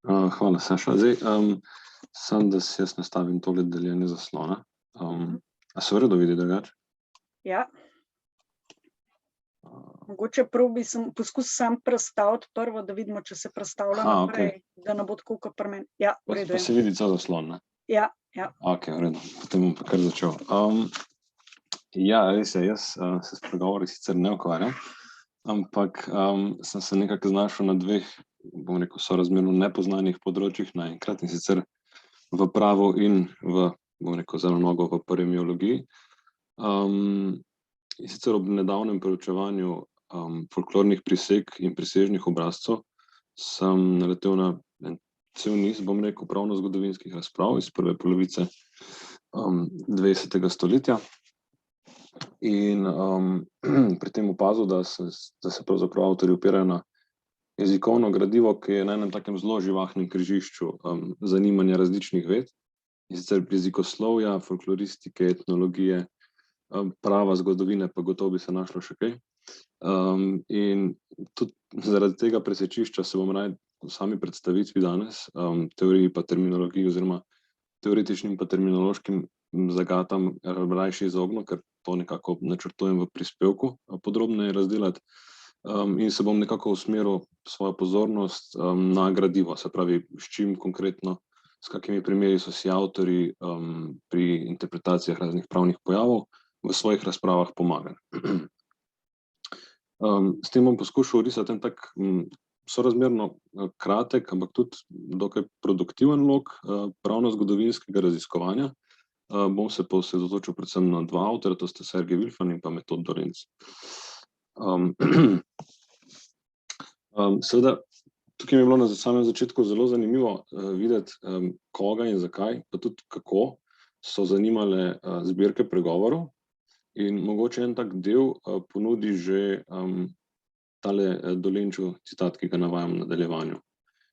Hvala, Saša. Zdaj, sam, da si jaz nastavim tole deljenje zaslona. A se v redu vidi drugače? Ja. Mogoče poskus sam prestaviti prvo, da vidimo, če se prestavlja naprej, da ne bo tako kot pri meni. Ja, v redu. Pa se vidi cel zaslon, ne? Ja. Ok, v redu. Potem bom pa kar začel. Ja, res je, jaz se s pregovori sicer ne ukvarjam, ampak sem se nekako znašel na dveh, bom rekel, sorazmerno nepoznanih področjih naenkrat, in sicer v pravu in v, bom rekel, zelo mnogo v paremiologiji. In sicer ob nedavnem preučevanju folklornih priseg in prisežnih obrazcev sem naletel na cel niz, bom rekel, pravno-zgodovinskih razprav iz prve polovice 20. stoletja. In pri tem opazil, da se pravzaprav avtorji opirajo na jezikovno gradivo, ki je na enem takem zelo živahnem križišču zanimanja različnih ved, in sicer jezikoslovja, folkloristike, etnologije, prava zgodovine, pa gotovo bi se našlo še kaj. In tudi zaradi tega presečišča se bom raje v sami predstavitvi danes teoriji pa terminologiji oziroma teoretičnim pa terminološkim zagatam rajši izognil, ker to nekako načrtujem v prispevku podrobneje razdelati, in se bom nekako usmeril svojo pozornost na gradivo, se pravi, s čim konkretno, s kakimi primeri so si avtorji pri interpretacijah raznih pravnih pojavov v svojih razpravah pomagali. S tem bom poskušal risati en tak sorazmerno kratek, ampak tudi dokaj produktiven lok pravno-zgodovinskega raziskovanja. Bom se pa osredotočil predvsem na dva avtorja, to sta Sergej Vilfan in pa Metod Dolenc. Seveda, tukaj mi je bilo na samem začetku zelo zanimivo videti, koga in zakaj, pa tudi kako so zanimale zbirke pregovorov. In mogoče en tak del ponudi že tale Dolenčev citat, ki ga navajam v nadaljevanju.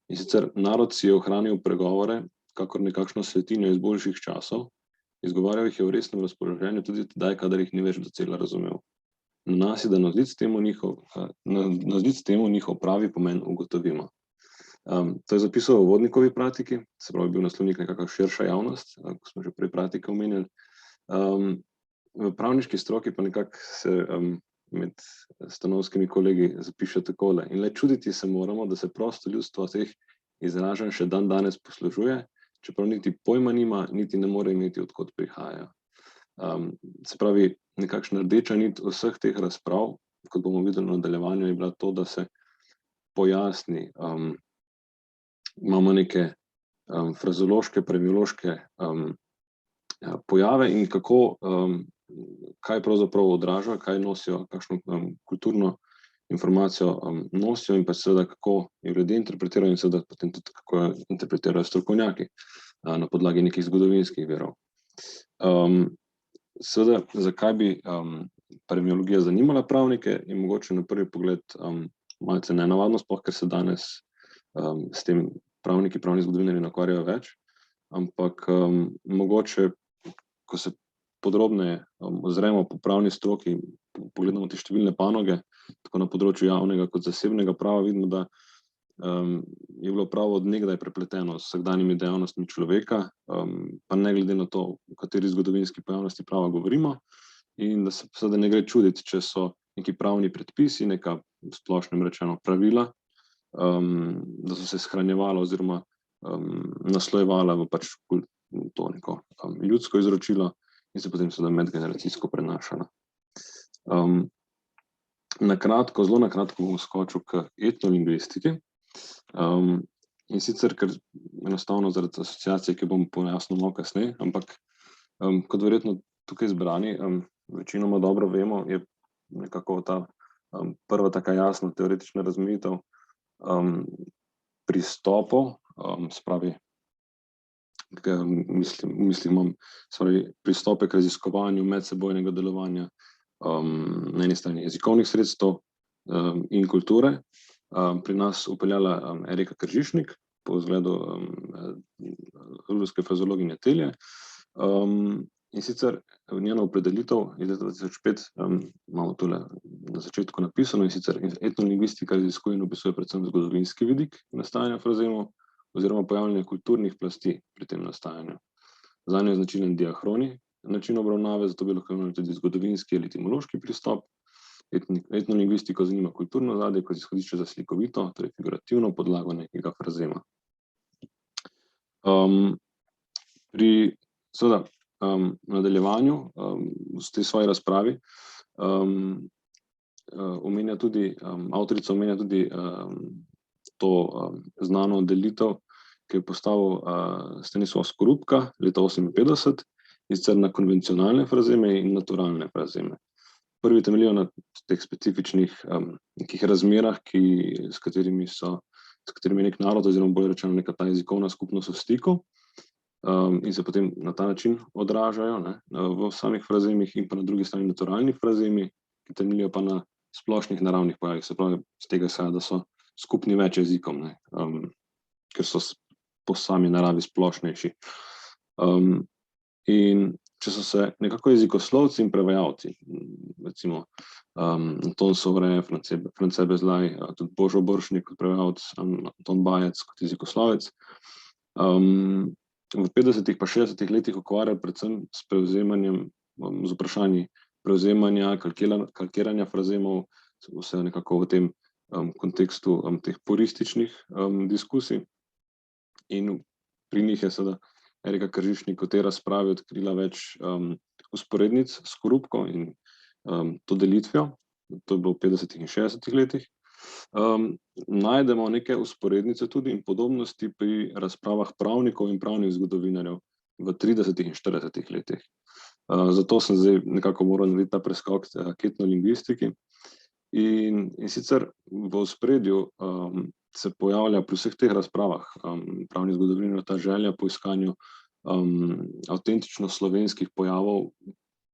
In sicer, narod si je ohranil pregovore, kakor nekakšno svetinjo iz boljših časov, izgovarjal jih je v resnem razpoloženju tudi tedaj, kadar jih ni več docela razumel. Na nas je, da navzlic temu njihov pravi pomen ugotovimo. To je zapisal v Vodnikovi pratiki, se pravi, bil naslovnik nekakva širša javnost, ko smo že prej pratike omenjali. V pravniški stroki pa nekako se med stanovskimi kolegi zapiše takole: in le čuditi se moramo, da se prosto ljudstvo teh izražanj še dan danes poslužuje, čeprav niti pojma nima, niti ne more imeti, od kod prihajajo. Se pravi, nekakšna rdeča nit vseh teh razprav, kot bomo videli v nadaljevanju, je bila to, da se pojasni, imamo neke frazeološke, premiološke pojave in kako, kaj pravzaprav odražajo, kaj nosijo, kakšno kulturno informacijo nosijo in pa seveda kako jo ljudje interpretirajo in seveda potem tudi kako jo interpretirajo strokovnjaki na podlagi nekih zgodovinskih virov. Seveda, zakaj bi paremiologija zanimala pravnike, je mogoče na prvi pogled malce nenavadno, sploh ker se danes s tem pravniki, pravni zgodovinarji ne ukvarjajo več, ampak mogoče, ko se podrobneje ozremo po pravni stroki, pogledamo te številne panoge, tako na področju javnega kot zasebnega prava, vidimo, da je bilo pravo od nekdaj prepleteno s vsakdanjimi dejavnostmi človeka, pa ne glede na to, o kateri zgodovinski pojavnosti prava govorimo, in da se seveda ne gre čuditi, če so neki pravni predpisi, neka splošno rečeno pravila, da so se shranjevala oziroma naslojevala v pač to neko ljudsko izročilo in se potem seveda medgeneracijsko prenašala. Zelo na kratko bom skočil k etnolingvistiki, in sicer, ker enostavno zaradi asociacije, ki bom pojasnil malo kasneje, ampak kot verjetno tukaj zbrani večinoma dobro vemo, je nekako ta prva taka jasna teoretična razmejitev pristopov, se pravi, mislim, pristope k raziskovanju medsebojnega delovanja na eni strani jezikovnih sredstev in kulture. Pri nas upeljala Erika Kržišnik po vzgledu ruske frazeologinje Telje. In sicer njena opredelitev iz leta 2005 imamo tule na začetku napisano, in sicer etnolingvistika raziskuje in opisuje predvsem zgodovinski vidik nastajanja frazemov, oziroma pojavljanje kulturnih plasti pri tem nastajanju. Zanjo je značilen diahroni način obravnave, zato bi lahko imeli tudi zgodovinski ali etimološki pristop. Etnolingvistiko zanima kulturno ozadje kot izhodišče za slikovito, torej figurativno podlago nekega frazema. Pri seveda nadaljevanju v tej svoji razpravi avtorica omenja tudi to znano delitev, ki je postavil Stanislav Skorupka leta 1958, in sicer na konvencionalne frazeme in naturalne frazeme. Prvi temeljijo na teh specifičnih nekih razmerah, s katerimi je nek narod oziroma bolj rečeno neka ta jezikovna skupnost v stiku, in se potem na ta način odražajo v samih frazemih, in pa na drugi strani naturalni frazemi, ki temeljijo pa na splošnih naravnih pojavih, se pravi, z tega izhaja, da so skupni več jezikom, ker so po sami naravi splošnejši. In če so se nekako jezikoslovci in prevajalci, recimo Anton Sovre, France Bezlaj, tudi Božo Boršnik kot prevajalec, Anton Bajec kot jezikoslovec, v 50. pa 60. letih ukvarjali predvsem s prevzemanjem, z vprašanji prevzemanja, kalkiranja frazemov, vse nekako v tem kontekstu teh purističnih diskusij. In pri njih je seveda Erika Kržišnik v tej razpravi odkrila več usporednic s Skorupko in to delitvijo, to je bilo v 50. in 60. letih. Najdemo neke usporednice tudi in podobnosti pri razpravah pravnikov in pravnih zgodovinarjev v 30. in 40. letih. Zato sem zdaj nekako moral narediti ta preskok k etnolingvistiki. In sicer v ospredju se pojavlja pri vseh teh razpravah pravnih zgodovinarjev ta želja po iskanju avtentično slovenskih pojavov,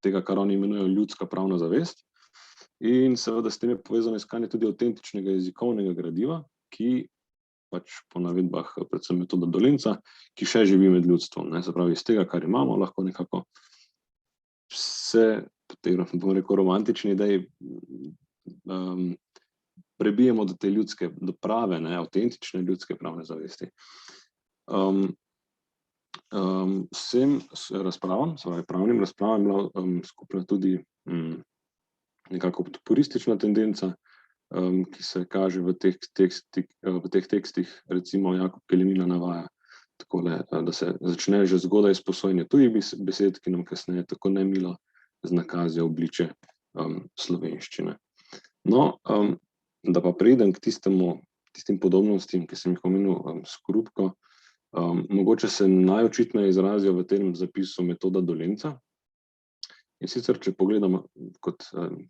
tega, kar oni imenujejo ljudska pravna zavest. In seveda s tem je povezano iskanje tudi avtentičnega jezikovnega gradiva, ki pač po navedbah predvsem Metoda Dolenca, ki še živi med ljudstvom. Se pravi, iz tega, kar imamo, lahko nekako se, bom rekel, romantični ideji prebijemo do te ljudske, do prave, avtentične ljudske pravne zavesti. Vsem razpravam, se pravi pravnim razpravam, je bila skupna tudi nekako puristična tendenca, ki se kaže v teh tekstih, recimo Jakob Kelemina navaja takole, da se začne že zgodaj izposojanje tujih besed, ki nam kasneje tako nemilo znakazijo obliče slovenščine. No, da pa preidem k tistim podobnostim, ki sem jih omenil s Skorupko, mogoče se najočitneje izrazijo v tem zapisu Metoda Dolenca. In sicer, če pogledamo, kot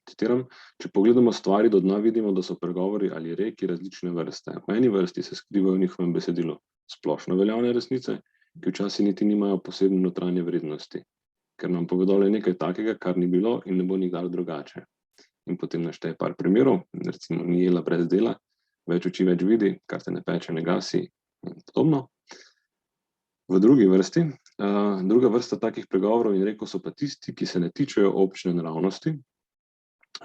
citiram, če pogledamo stvari do dna, vidimo, da so pregovori ali reki različne vrste. V eni vrsti se skrivajo v njihovem besedilu splošno veljavne resnice, ki včasih niti nimajo posebne notranje vrednosti, ker nam povedo le nekaj takega, kar ni bilo in ne bo nikdar drugače. In potem našteje par primerov, recimo ni jela brez dela, več oči več vidi, kar te ne peče, ne gasi in podobno. V drugi vrsti, druga vrsta takih pregovorov in rekov so pa tisti, ki se ne tičejo občne naravnosti,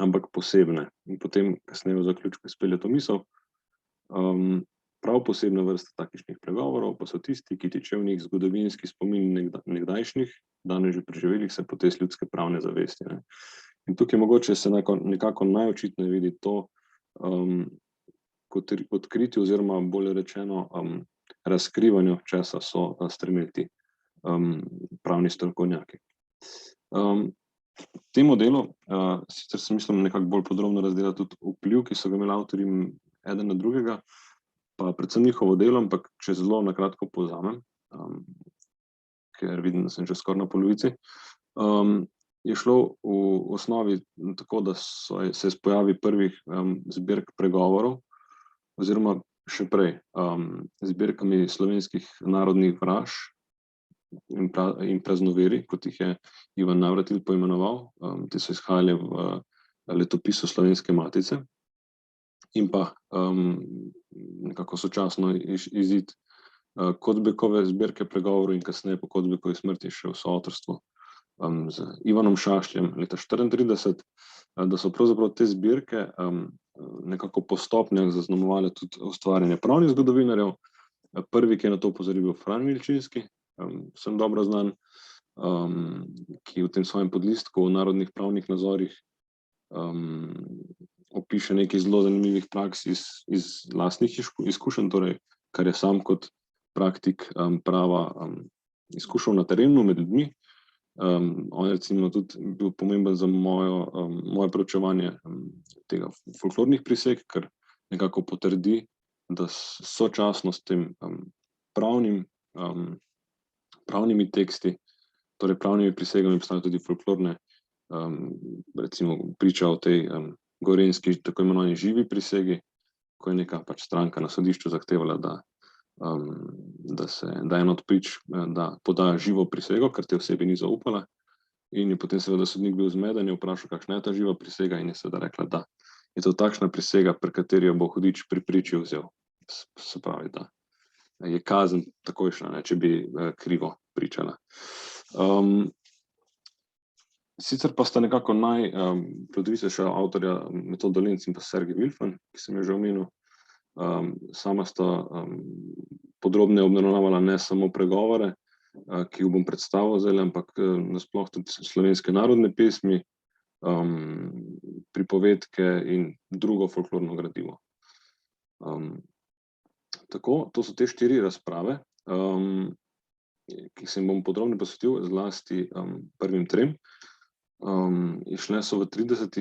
ampak posebne. In potem kasneje v zaključku izpelje to misel. Prav posebna vrsta takšnih pregovorov pa so tisti, ki tičejo v njih zgodovinski spomin nekdajšnjih, danes že preživelih se potez ljudske pravne zavesti. In tukaj mogoče se nekako najočitneje vidi to kot odkritje oziroma bolje rečeno razkrivanju, česa so stremeli pravni strokovnjaki. V tem delu sicer sem mislim nekako bolj podrobno razdelati tudi vpliv, ki so ga imeli avtorji eden na drugega, pa predvsem njihovo delo, ampak če zelo na kratko povzamem, ker vidim, da sem že skoraj na polovici, je šlo v osnovi tako, da se je pojavi prvih zbirk pregovorov, oziroma še prej, zbirkami slovenskih narodnih vraž in praznoveri, kot jih je Ivan Navratilj poimenoval. Te so izhajale v letopisu Slovenske matice in pa nekako sočasno izid Kodbekove zbirke pregovorov in kasneje po Kodbekovi smrti še v soavtorstvu z Ivanom Šašljem leta 1934, da so pravzaprav te zbirke nekako po stopnjah zaznamovale tudi ustvarjanje pravnih zgodovinarjev, Prvi, ki je na to opozoril, bil Fran Milčinski, vsem dobro znan, ki v tem svojem podlistku o narodnih pravnih nazorih opiše nekaj zelo zanimivih praks iz lastnih izkušenj, torej, kar je sam kot praktik prava izkušal na terenu med ljudmi. On je recimo tudi bil pomemben za moje preučevanje tega folklornih priseg, ker nekako potrdi, da sočasno s tem pravnimi teksti, torej pravnimi prisegami, obstajajo tudi folklorne, recimo priča o tej gorenjski tako imenovani živi prisegi, ko je neka pač stranka na sodišču zahtevala, da eno od prič, da poda živo prisego, ker te osebi ni zaupala, in je potem seveda sodnik bil zmeden, je vprašal, kakšna je ta živa prisega, in je seveda rekla, da je to takšna prisega, pri kateri jo bo hudič pri priči vzel. Se pravi, da je kazen takojšnja, če bi krivo pričala. Sicer pa sta nekako najplodovitejša avtorja Metod Dolenc in pa Sergej Vilfan, ki sem jo že omenil. Sama sta podrobneje obravnavala ne samo pregovore, ki jih bom predstavil zdaj, ampak nasploh tudi slovenske narodne pesmi, pripovedke in drugo folklorno gradivo. Tako, to so te 4 razprave, ki se jim bom podrobno posvetil, zlasti prvim 3. Išle so v 30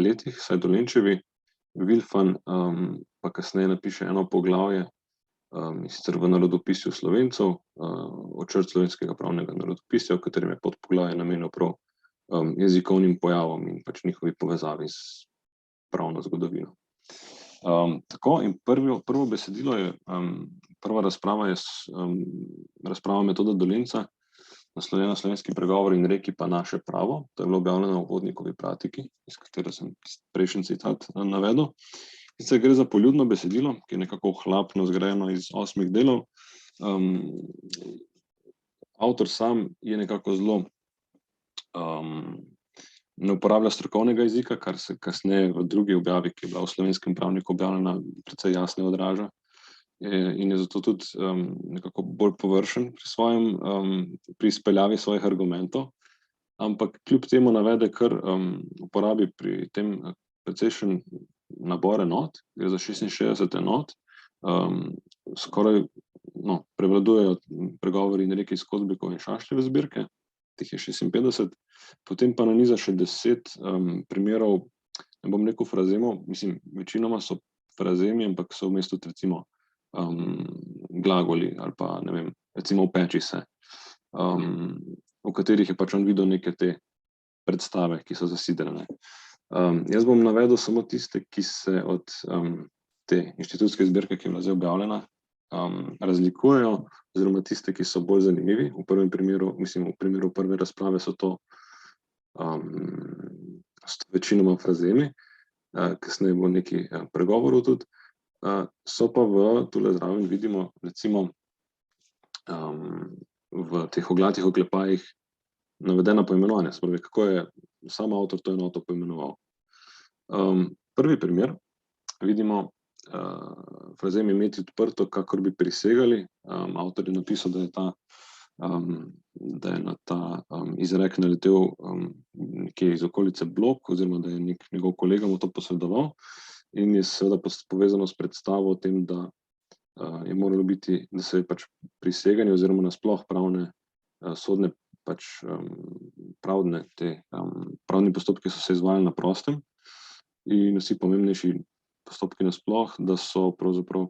letih, saj Dolenčevi, Vilfan pa kasneje napiše eno poglavje, sicer v narodopisju Slovencev, očrt slovenskega pravnega narodopisja, v katerem je podpoglavje namenjeno prav jezikovnim pojavom in pač njihovi povezavi s pravno zgodovino. Tako, in prvo besedilo je, prva razprava je razprava Metoda Dolenca, naslovljena Slovenski pregovor in reki pa naše pravo. To je bilo objavljeno v Vodnikovi pratiki, iz katere sem prejšnji citat navedel. Sicer gre za poljudno besedilo, ki je nekako ohlapno zgrajeno iz 8 delov. Avtor sam je nekako zelo ne uporablja strokovnega jezika, kar se kasneje v drugi objavi, ki je bila v Slovenskem pravniku objavljena, precej jasno odraža. In je zato tudi nekako bolj površen pri izpeljavi svojih argumentov, ampak kljub temu navede, kar uporabi pri tem precejšen nabor enot, gre za 66 enot, skoraj prevladujejo pregovori in reki iz Kodbikove in Šašljeve zbirke, teh je 56, potem pa naniza še 10 primerov, ne bom rekel frazemov, mislim, večinoma so frazemi, ampak so vmes tudi recimo glagoli ali pa, ne vem, recimo upeči se, v katerih je pač on videl neke te predstave, ki so zasidrane. Jaz bom navedel samo tiste, ki se od te inštitutske zbirke, ki je bila zdaj objavljena, razlikujejo, oziroma tiste, ki so bolj zanimivi. V prvem primeru, mislim, v primeru prve razprave so to večinoma frazemi, kasneje bo nekaj pregovorov tudi. So pa tule zraven vidimo, recimo, v teh oglatih oklepajih navedena poimenovanja, spravi, kako je sam avtor to enoto poimenoval. Prvi primer, vidimo frazem imeti odprto, kakor bi prisegali. Avtor je napisal, da je na ta izrek naletel nekje iz okolice Blok, oziroma da je njegov kolega mu to posredoval, in je seveda povezano s predstavo o tem, da je moralo biti, da se je pač priseganje oziroma nasploh pravne, sodne, pač pravni postopki so se izvajali na prostem in vsi pomembnejši postopki nasploh, da so pravzaprav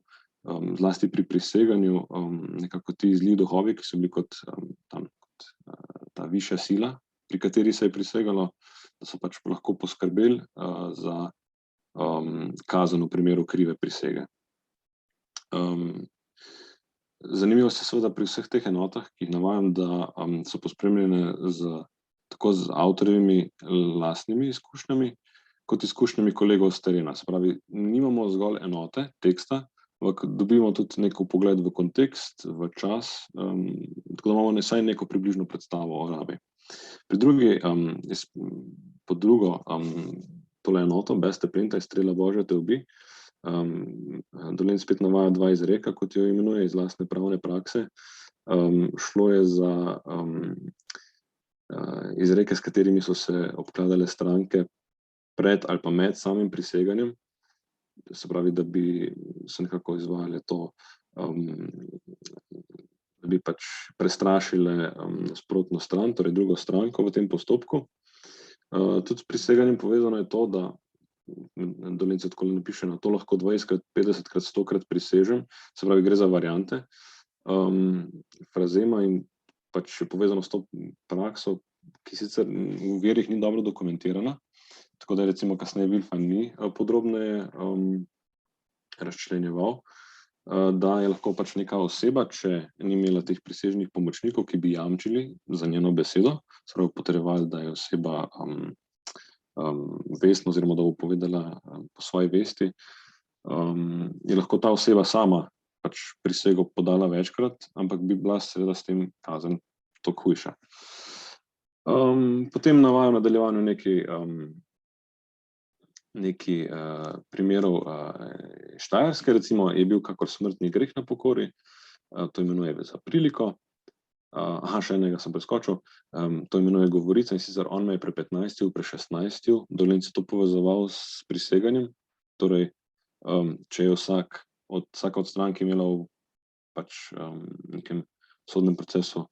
zlasti pri priseganju nekako ti zli duhovi, ki so bili kot ta višja sila, pri kateri se je prisegalo, da so pač lahko poskrbeli za kazen v primeru krive prisege. Zanimivo se seveda pri vseh teh enotah, ki jih navajam, da so pospremljene tako z avtorjevimi lastnimi izkušnjami, kot izkušnjami kolegov s terena. Se pravi, nimamo zgolj enote teksta, ampak dobimo tudi nek vpogled v kontekst, v čas, tako da imamo vsaj neko približno predstavo o rabi. Pod drugo tole enoto, Beste plenta, Strela Božja te ubi, Dolenc spet navaja dva izreka, kot jo imenuje, iz lastne pravne prakse. Šlo je za izreke, s katerimi so se obkladale stranke pred ali pa med samim priseganjem, se pravi, da bi se nekako izvajale to, da bi pač prestrašile nasprotno stran, torej drugo stranko v tem postopku. Tudi s priseganjem povezano je to, da Dolenc tako napiše, na to lahko 20krat, 50krat, 100krat prisežem, se pravi, gre za variante frazema in pač je povezano s to prakso, ki sicer v virih ni dobro dokumentirana, tako da recimo kasneje Wilfan ni podrobneje razčlenjeval, da je lahko pač neka oseba, če ni imela teh prisežnih pomočnikov, ki bi jamčili za njeno besedo, se pravi, potrjevali, da je oseba vestno oziroma da bo povedala po svoji vesti, je lahko ta oseba sama pač prisego podala večkrat, ampak bi bila seveda s tem kazen toliko hujša. Potem navaja v nadaljevanju nekaj primerov Štajerske, recimo, je bil kakor smrtni greh na pokori, to imenuje za priliko. Še enega sem preskočil, to imenuje govorica, in sicer on me je pre 15, pre 16, Dolenc to povezoval s priseganjem, torej, če je vsaka od strank imela v pač nekem sodnem procesu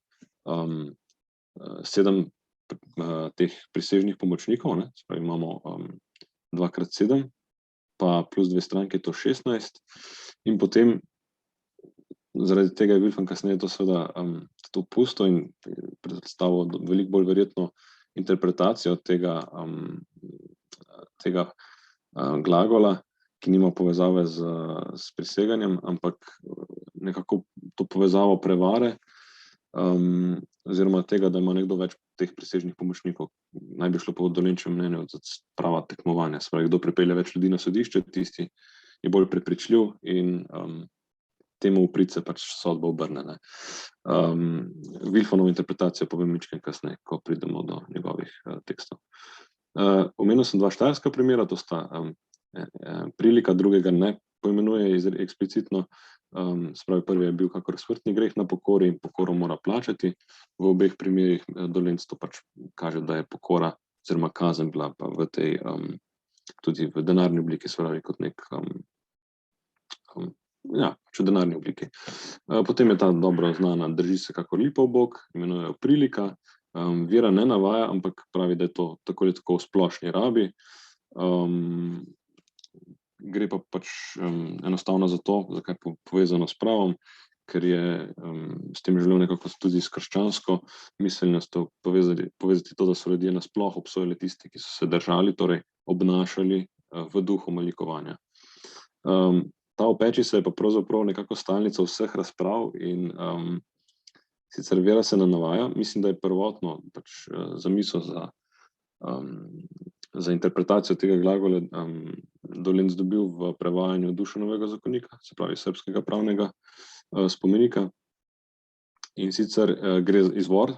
7 teh prisežnih pomočnikov, ne, se pravi, imamo 2x7, pa plus 2 stranke, to 16, in potem zaradi tega je Wilfan kasneje to seveda to pustil in predstavil veliko bolj verjetno interpretacijo tega glagola, ki nima povezave s priseganjem, ampak nekako to povezavo prevare, oziroma tega, da ima nekdo več teh prisežnih pomočnikov. Naj bi šlo po Dolenčevem mnenju za prava tekmovanja, se pravi, kdo pripelje več ljudi na sodišče, tisti je bolj prepričljiv in temu v prid se pač sodba obrne. Wilfanovo interpretacijo povem mičkeno kasneje, ko pridemo do njegovih tekstov. Omenil sem 2 štajerska primera, to sta prilika, drugega ne poimenuje eksplicitno, se pravi, prvi je bil kakor smrtni greh na pokori in pokoro mora plačati. V obeh primerih Dolenc to pač kaže, da je pokora oziroma kazen bila pa v tej tudi v denarni obliki, se pravi, kot nek v denarni obliki. Potem je ta dobro znana, drži se kakor lipa v bok, imenujejo prilika. Vira ne navaja, ampak pravi, da je to tako ali tako v splošni rabi. Gre pa pač enostavno za to, zakaj je povezano s pravom, ker je s tem želel nekako tudi s krščansko miselnostjo povezati to, da so ljudje nasploh obsojali tisti, ki so se držali, torej obnašali v duhu malikovanja. Ta opeči se je pa pravzaprav nekako stalnica vseh razprav in sicer Vera se ne navaja, mislim, da je prvotno pač zamisel za interpretacijo tega glagola Dolenc dobil v prevajanju Dušanovega zakonika, se pravi srbskega pravnega spomenika. In sicer gre za izvor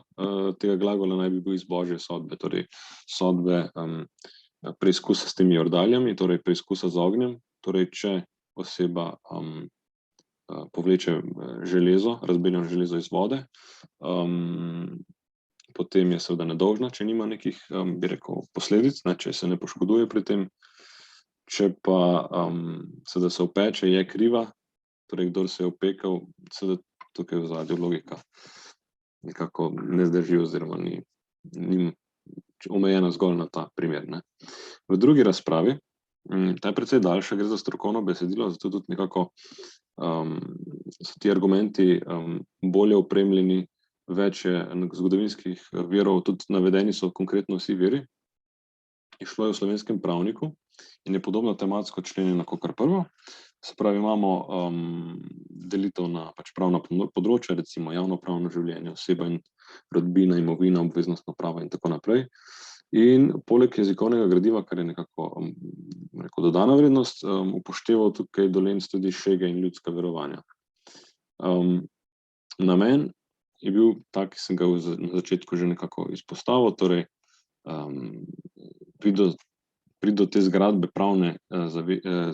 tega glagola, naj bi bil iz Božje sodbe, torej sodbe preizkusa s temi jordaljami, torej preizkusa z ognjem, torej če oseba povleče železo, razbeljeno železo iz vode, potem je seveda nedolžna, če nima nekih, bi rekel, posledic, ne, če se ne poškoduje pri tem. Če pa seveda se opeče, je kriva, torej kdor se je opekel, seveda tukaj v ozadju logika nekako ne zdrži oziroma ni omejena zgolj na ta primer, ne. V drugi razpravi, ta je precej daljša, gre za strokovno besedilo, zato tudi nekako so ti argumenti bolje opremljeni, več je zgodovinskih virov, tudi navedeni so konkretno vsi viri. Izšlo je v Slovenskem pravniku in je podobno tematsko členjeno kakor prvo. Se pravi, imamo delitev na pač pravna področja, recimo javnopravno življenje, oseba in rodbina, imovina, obveznostno pravo in tako naprej. In poleg jezikovnega gradiva, kar je nekako dodana vrednost, upošteval tukaj Dolenc tudi šege in ljudska verovanja. Namen je bil tak, ki sem ga na začetku že nekako izpostavil, torej priti do te zgradbe pravne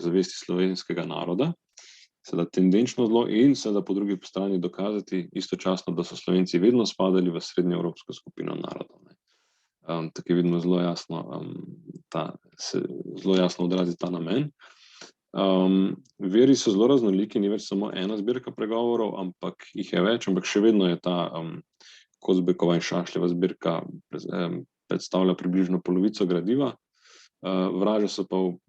zavesti slovenskega naroda, seveda tendenčno zelo in seveda po drugi strani dokazati istočasno, da so Slovenci vedno spadali v srednjeevropsko skupino narodov. Tako vidimo zelo jasno, zelo jasno odrazi ta namen. Veri so zelo raznoliki, ni več samo ena zbirka pregovorov, ampak jih je več, ampak še vedno je ta Kozbekova in Šašljeva zbirka predstavlja približno polovico gradiva. Vraže so pa v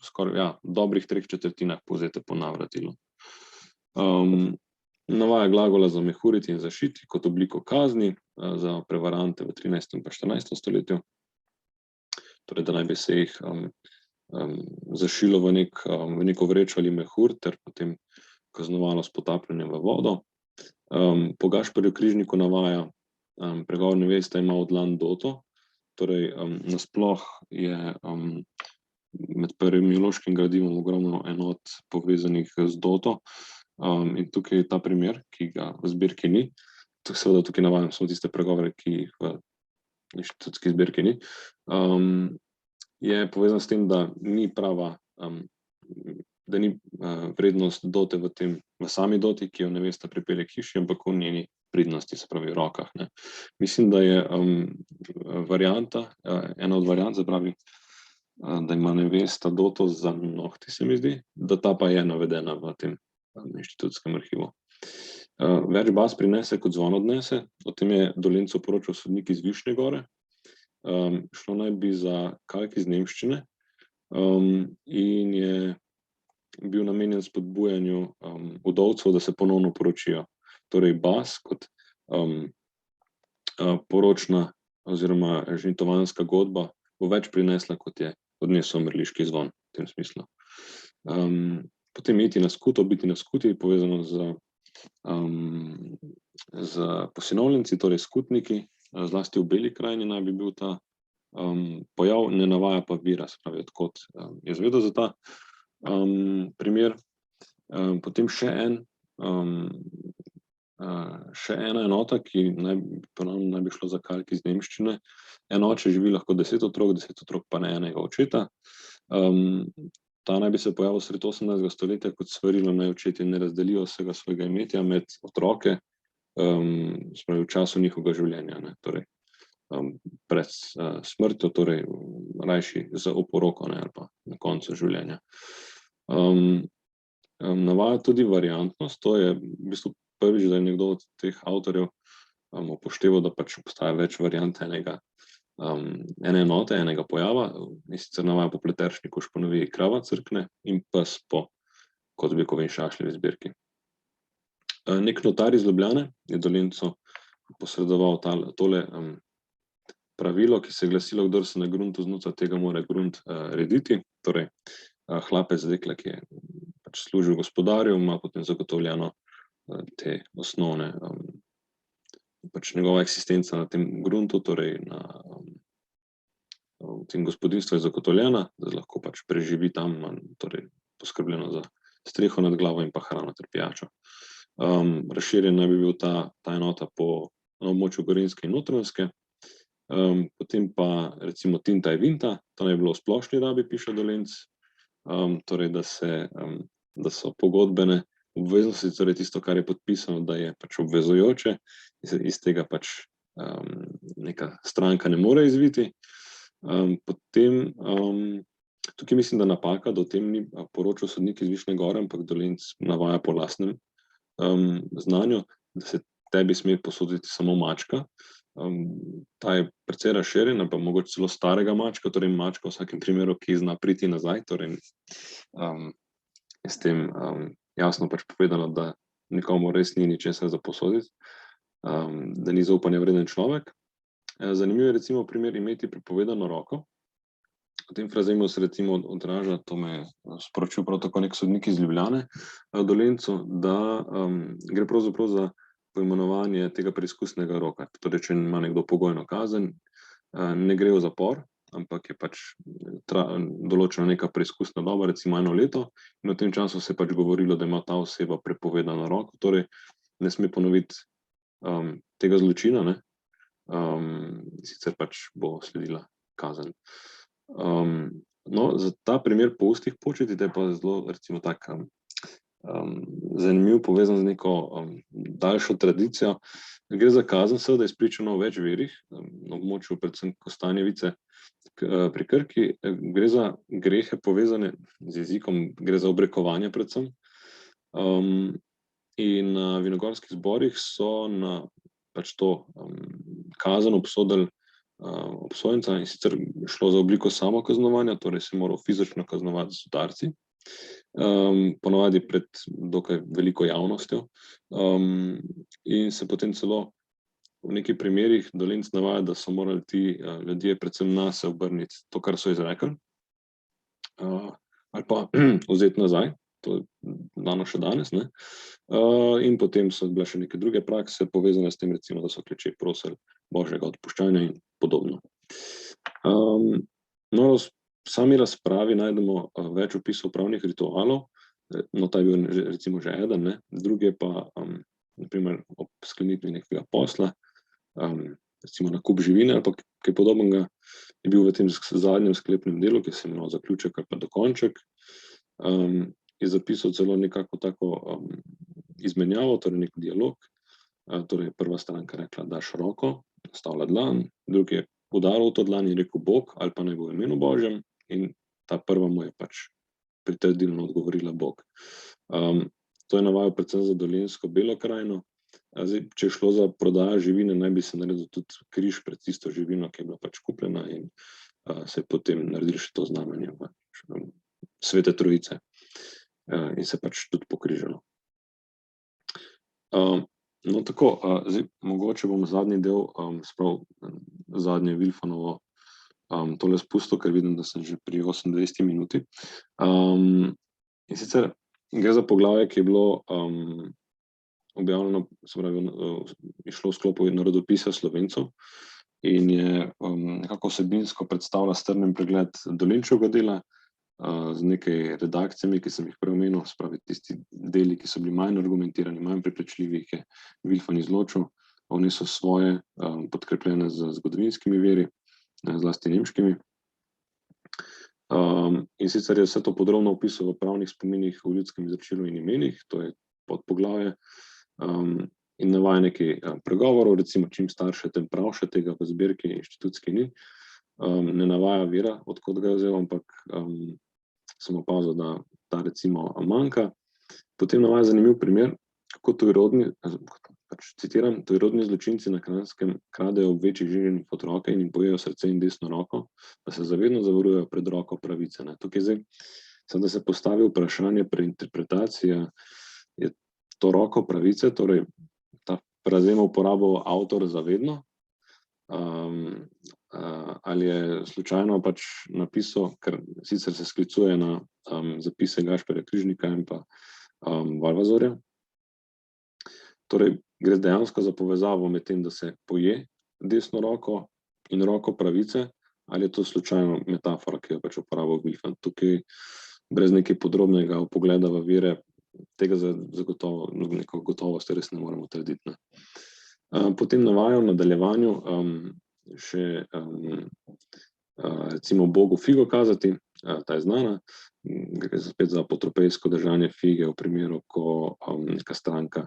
skoraj dobrih 3/4 povzete po Navratilu. Navaja glagola za mehuriti in zašiti kot obliko kazni za prevarante v 13. in 14. stoletju. Torej, da naj bi se jih zašilo v neko vrečo ali mehur ter potem kaznovalo s potapljanjem v vodo. Po Gašperju Križniku navaja, pregovor nevesta ima v dlan doto, torej nasploh je med paremiološkim gradivom ogromno enot povezanih z doto. In tukaj je ta primer, ki ga v zbirki ni. Seveda tukaj navajam samo tiste pregovore, ki jih v inštitutski zbirki ni. Je povezan s tem, da ni prava, da ni vrednost dote v sami doti, ki jo nevesta pripelje k hiši, ampak v njeni pridnosti, se pravi v rokah. Mislim, da je varianta, ena od variant, se pravi, da ima nevesta doto za nohti, se mi zdi, da ta pa je navedena v tem inštitutskem arhivu. Več baz prinese kot zvon odnese, o tem je Dolencu poročal sodnik iz Višnje Gore. Šlo naj bi za kalk iz nemščine in je bil namenjen spodbujanju vdovcev, da se ponovno poročijo. Torej baz kot poročna oziroma ženitovanska godba bo več prinesla, kot je odnesel mrliški zvon v tem smislu. Potem iti na skuto, biti na skuti, povezano z posinovljenci, torej skutniki, zlasti v Beli krajini naj bi bil ta pojav, ne navaja pa vira, se pravi, odkot je zvedel za ta primer. Potem še ena enota, ki naj bi šlo za kalk iz nemščine. En oče živi lahko 10 otrok, 10 otrok pa ne enega očeta. Ta naj bi se pojavil sredi 18. stoletja kot svarilo, naj očetje ne razdelijo vsega svojega imetja med otroke, se pravi v času njihovega življenja, torej pred smrtjo, torej rajši za oporoko ali pa na koncu življenja. Navaja tudi variantnost, to je v bistvu prvič, da je nekdo od teh avtorjev upošteval, da pač obstaja več variant ene enote, enega pojava, in sicer navaja po Pleteršniku, Šponoviji, Krava crkne in pes po Kozbekovi in Šašljevi zbirki. Nek notar iz Ljubljane je Dolencu posredoval tole pravilo, ki se je glasilo, kdor se na gruntu znuca, tega mora grunt rediti. Torej, hlapec dekle, ki je pač služil gospodarju, ima potem zagotovljeno te osnovne, pač njegova eksistenca na tem gruntu, torej v tem gospodinstvu je zagotovljena, da lahko pač preživi tam, torej poskrbljeno za streho nad glavo in pa hrano ter pijačo. Razširjen naj bi bil ta enota na območju Gorenjske in Notranjske. Potem pa recimo tinta je vinta, to naj bi bilo v splošni rabi, piše Dolenc, torej da so pogodbene obveznosti, torej tisto, kar je podpisano, da je pač obvezujoče, iz tega pač neka stranka ne more izviti. Potem tukaj mislim, da napaka, da o tem ni poročal sodnik iz Višnje Gore, ampak Dolenc navaja po lastnem znanju, da se tebi sme posoditi samo mačka. Ta je precej razširjena, pa mogoče celo starega mačka, torej mačka v vsakem primeru, ki zna priti nazaj, torej je s tem jasno pač povedano, da nikomu res ni ničesar za posoditi, da ni zaupanja vreden človek. Zanimiv je recimo primer imeti prepovedano roko. V tem frazemu se recimo odraža, to me je sporočil prav tako nek sodnik iz Ljubljane Dolencu, da gre pravzaprav za poimenovanje tega preizkusnega roka. Torej, če ima nekdo pogojno kazen, ne gre v zapor, ampak je pač določena neka preizkusna doba, recimo 1 leto, in v tem času se je pač govorilo, da ima ta oseba prepovedano roko, torej ne sme ponoviti tega zločina, sicer pač bo sledila kazen. No, za ta primer po ustih počutite pa zelo, recimo, tak zanimiv, povezan z neko daljšo tradicijo. Gre za kazen, seveda izpričano v več virih, na območju predvsem Kostanjevice pri Krki. Gre za grehe povezane z jezikom, gre za obrekovanje predvsem. In na vinogorskih zborih so na pač to kazen obsodili obsojenca, in sicer šlo za obliko samokaznovanja, torej se moral fizično kaznovati z udarci, ponavadi pred dokaj veliko javnostjo, in se potem celo v nekih primerih Dolenc navaja, da so morali ti ljudje predvsem nase obrniti to, kar so izrekli, ali pa vzeti nazaj, to je dano še danes, ne? In potem so bile še neke druge prakse povezane s tem, recimo, da so kleče prosili božjega odpuščanja in podobno. No, v sami razpravi najdemo več opisov pravnih ritualov, no, ta je bil recimo že eden, ne? Drugi je pa, na primer, ob sklenitvi nekega posla, recimo nakup živine ali pa kaj podobnega, je bil v tem zadnjem sklepnem delu, ki se imenoval zaključek ali pa dokonček, je zapisal celo nekako tako izmenjavo, torej nek dialog. Torej prva stranka rekla, daš roko, stavlja dlan, drugi je udaril to dlan in rekel Bog, ali pa naj bo v imenu Božjem, in ta prva mu je pač pritrdilno odgovorila Bog. To je navajal predvsem za Dolenjsko Belo krajino. Zdaj, če je šlo za prodajo živine, naj bi se naredil tudi križ pred tisto živino, ki je bila pač kupljena, in se je potem naredili še to znamenje Svete Trojice. In se pač tudi pokrižalo. No, tako, zdaj, mogoče bom zadnji del, sprav zadnje Vilfanovo, tole spustil, ker vidim, da sem že pri 28 minuti. In sicer gre za poglavje, ki je bilo objavljeno, se pravi, je šlo v sklopu narodopisa Slovencev in je nekako vsebinsko predstavlja strnjen pregled Dolenčevega dela, z nekaj redakcijami, ki sem jih prej omenil, se pravi tisti deli, ki so bili manj argumentirani, manj prepričljivi, ki je Vilfan izločil. Oni so svoje podkrepljene z zgodovinskimi viri, zlasti nemškimi. In sicer je vse to podrobno opisal v pravnih spominih v ljudskem izročilu in imenih, to je podpoglavje, in navaja nekaj pregovorov, recimo čim starše, tem pravše, tega v zbirki inštitutski ni. Ne navaja vira, odkot ga je vzel, ampak sem opazil, da ta recimo manjka. Potem navaja zanimiv primer, kako tujerodni, pač citiram, tujerodni zločinci na Kranjskem kradejo ob večjih ženih otroke in jim pojejo srce in desno roko, da se zavedno zavarujejo pred roko pravice. Tukaj zdaj, da se postavi vprašanje preinterpretacije, je to roko pravice, torej ta frazem uporabil avtor zavedno, ali je slučajno pač napisal, ker sicer se sklicuje na zapise Gašperja Križnika in pa Valvazorja. Torej, gre dejansko za povezavo med tem, da se poje desno roko in roko pravice, ali je to slučajno metafora, ki jo pač uporabil Vilfan. Tukaj brez nekaj podrobnega vpogleda v vire, tega zagotovo, neko gotovost res ne moremo trditi, ne. Potem navajajo v nadaljevanju še recimo Bogu figo kazati, ta je znana, gre spet za apotropejsko držanje fige v primeru, ko neka stranka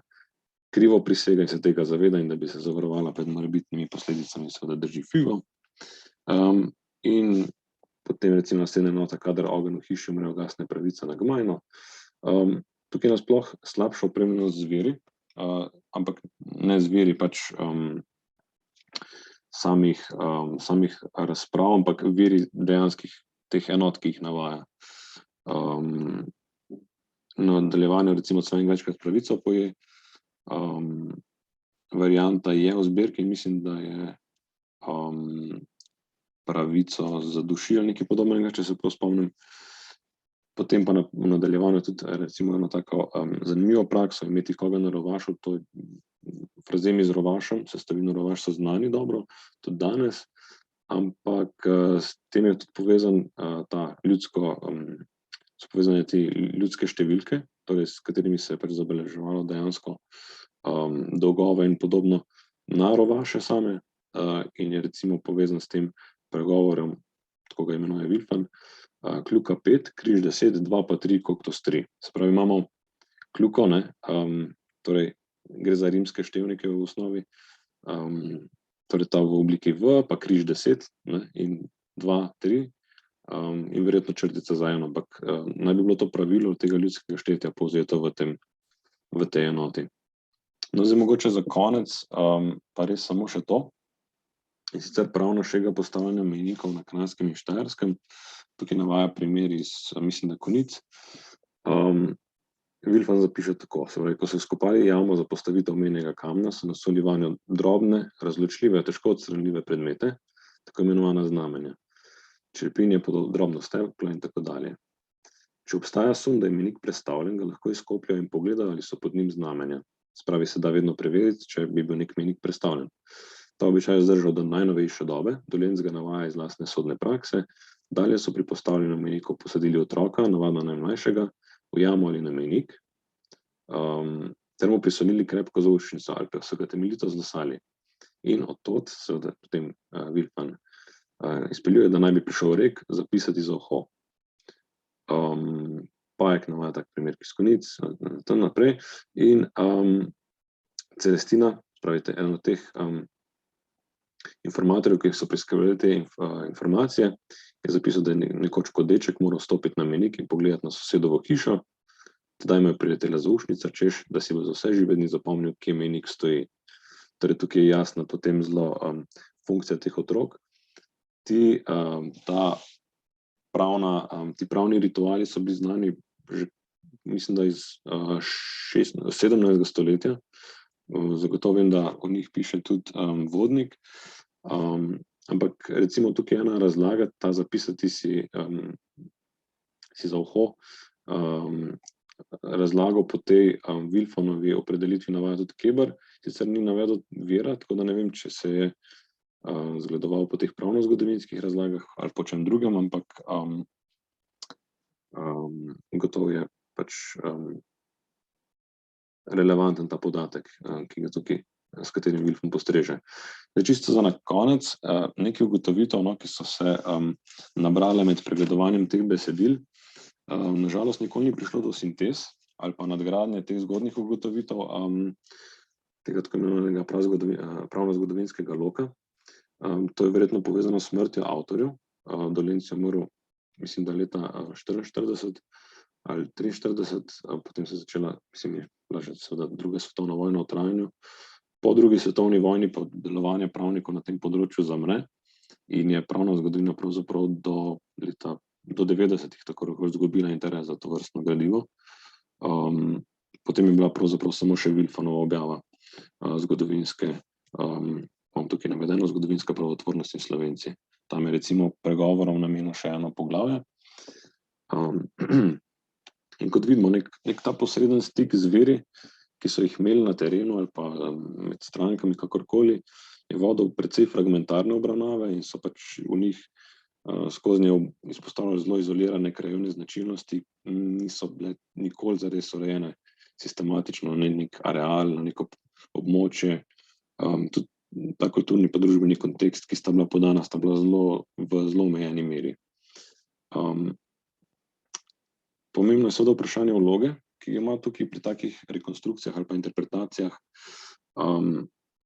krivo prisega in se tega zaveda in da bi se zavarovala pred morebitnimi posledicami, seveda drži figo. In potem recimo naslednja enota, kadar ogenj v hiši umre, ugasne pravica na gmajno. Tukaj je nasploh slabša opremljenost z viri, ampak ne z viri pač samih razprav, ampak viri dejanskih teh enot, ki jih navaja. Na nadaljevanju recimo Cven večkrat pravico poje, varianta je v zbirki, mislim, da je pravico zadušil, nekaj podobnega, če se prav spomnim. Potem pa v nadaljevanju tudi recimo eno tako zanimivo prakso, imeti koga na rovašu, to je frazemi z rovašem, sestavino rovaš so znani dobro, tudi danes, ampak s tem je tudi povezan so povezane te ljudske številke, torej s katerimi se je pač zabeleževalo dejansko dolgove in podobno na rovaše same, in je recimo povezan s tem pregovorom, tako ga imenuje Vilfan, kljuka 5, križ 10, 2 pa 3, koktos 3. Se pravi, imamo kljuko, torej gre za rimske števnike v osnovi, torej ta v obliki V, pa križ 10, in 2, 3, in verjetno črtica za eno, ampak naj bi bilo to pravilo tega ljudskega štetja povzeto v tej enoti. No, zdaj mogoče za konec, pa res samo še to, in sicer pravnošega postavljanja mejnikov na Kranjskem in Štajerskem. Tukaj navaja primer iz, mislim, da Konic. Vilfan zapiše tako, se pravi, ko so skopali jamo za postavitev mejnega kamna, so nasuli vanjo drobne, razločljive, težko odstranljive predmete, tako imenovana znamenja. Črepinje, drobno steplo in tako dalje. Če obstaja sum, da je mejnik prestavljen, ga lahko izkopljajo in pogledajo, ali so pod njim znamenja. Spravi se da vedno preveriti, če bi bil nek mejnik prestavljen. Ta običaj je zdržal do najnovejše dobe, Dolenc ga navaja iz lastne sodne prakse, dalje so pri postavljenem mejniku posadili otroka, navadno najmlajšega, v jamo ali na mejnik, ter mu prisolili krepko zaušnico ali so ga temeljito zlasali. In od tod seveda potem Vilfan izpeljuje, da naj bi prišel rek zapisati za uho. Pajek navaja tak primer iz Konic, tam naprej. In Celestina, pravite, eden od teh informatorjev, ki so priskrbeli te informacije, je zapisal, da je nekoč kot deček moral stopiti na mejnik in pogledati na sosedovo hišo, tedaj mu je priletela zaušnica, češ, da si bo za vse žive dni zapomnil, kje mejnik stoji. Torej, tukaj je jasna potem zelo funkcija teh otrok. Ti pravni rituali so bili znani že, mislim, da iz 17. stoletja. Zagotovo vem, da o njih piše tudi Vodnik. Ampak recimo tukaj je ena razlaga, ta zapisati si za uho, razlago po tej Vilfanovi opredelitvi navaja tudi Keber, sicer ni navedel vira, tako da ne vem, če se je zgledoval po teh pravno-zgodovinskih razlagah ali po čem drugem, ampak gotovo je pač relevanten ta podatek, ki ga tukaj, s katerim Vilfan postreže. Zdaj, čisto za na konec, nekaj ugotovitev, ki so se nabrale med pregledovanjem teh besedil. Nažalost, nikoli ni prišlo do sintez ali pa nadgradnje teh zgodnjih ugotovitev tega tako imenovanega pravno-zgodovinskega loka. To je verjetno povezano s smrtjo avtorjev. Dolenc je umrl, mislim, da leta 44 ali 43, potem se je začela, mislim, je bila že seveda druga svetovna vojna v trajanju. Po drugi svetovni vojni pa delovanje pravnikov na tem področju zamre in je pravna zgodovina pravzaprav do 90-ih tako rekoč izgubila interes za to vrstno gradivo. Potem je bila pravzaprav samo še Vilfanova objava zgodovinske, imam tukaj navedeno, zgodovinska pravotvornost in Slovenci. Tam je recimo pregovorom namenil še eno poglavje. In kot vidimo, nek ta posreden stik z viri, ki so jih imeli na terenu ali pa med strankami kakorkoli, je vodil precej fragmentarne obravnave in so pač v njih skozi njo izpostavljali zelo izolirane krajevne značilnosti, niso bile nikoli zares urejene sistematično na nek areal, na neko območje. Tudi ta kulturni pa družbeni kontekst, ki sta bila podana, sta bila v zelo omejeni meri. Pomembno je seveda vprašanje vloge, ki ga ima tukaj pri takih rekonstrukcijah ali pa interpretacijah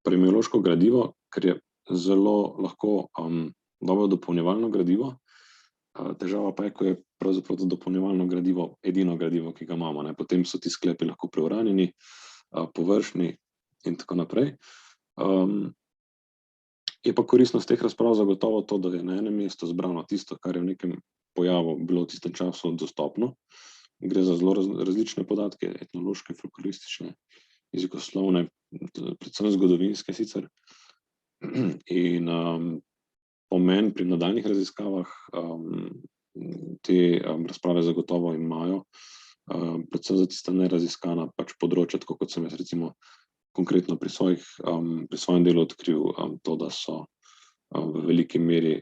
paremiološko gradivo, ker je zelo lahko dobro dopolnjevalno gradivo. Težava pa je, ko je pravzaprav to dopolnjevalno gradivo edino gradivo, ki ga imamo. Potem so ti sklepi lahko preuranjeni, površni in tako naprej. Je pa koristnost teh razprav zagotovo to, da je na enem mestu zbrano tisto, kar je v nekem pojavu bilo v tistem času dostopno. Gre za zelo različne podatke, etnološke, folkloristične, jezikoslovne, predvsem zgodovinske sicer. In pomen pri nadaljnjih raziskavah te razprave zagotovo imajo, predvsem za tista neraziskana pač področja, tako kot sem jaz recimo konkretno pri svojem delu odkril to, da so v veliki meri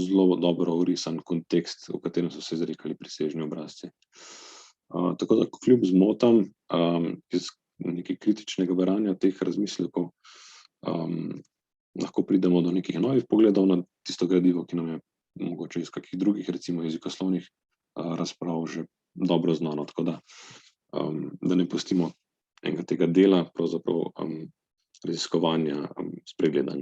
zelo dobro orisan kontekst, v katerem so se izrekali prisežni obrazci. Tako da kljub zmotam iz nekaj kritičnega branja teh razmislekov lahko pridemo do nekih novih pogledov na tisto gradivo, ki nam je mogoče iz kakih drugih, recimo jezikoslovnih razprav že dobro znano, tako da ne pustimo enega tega dela, pravzaprav raziskovanja, spregledanja.